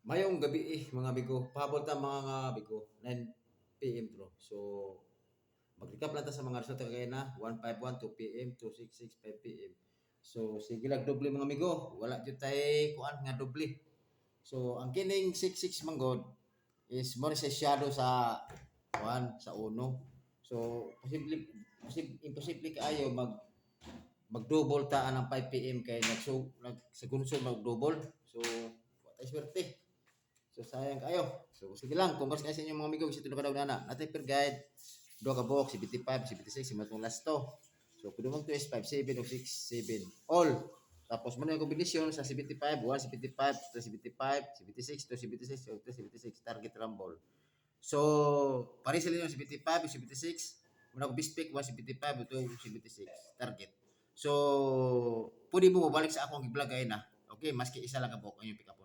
Mayong gabi mga bigo. Pahabol ta mga bigo. 9 PM bro. So mag-recap lang ta sa mga resulta kagaya na 151 2 PM, 266 5 PM. So sige lang doble mga amigo. Wala jud tay kuan nga doble. So ang kining 66 manggod is more sa shadow sa kuan sa uno. So imposible kaayo mag-double ta ang 5 PM kay nagsagunsod mag-double. So wa tay swerte. So sayang kayo. So sige lang, congrats kayo sa inyong mga amigo sa tulo ka daw na. Natay per guide. Do ka box 75, 76, si matong last to. So pwede mong 2 is 5, 7 o 6, 7. All. Tapos mo na yung kombinasyon sa 75, 1, 75, 2, 75, 76, 2, 76, 2, 76, target rumble. So, pare sila yung 75, 76. Muna ko bispik, 175, 2, 76, target. So, pwede mo mabalik sa akong i-vlog ay na. Okay, maski isa lang ka po ang yung pick up.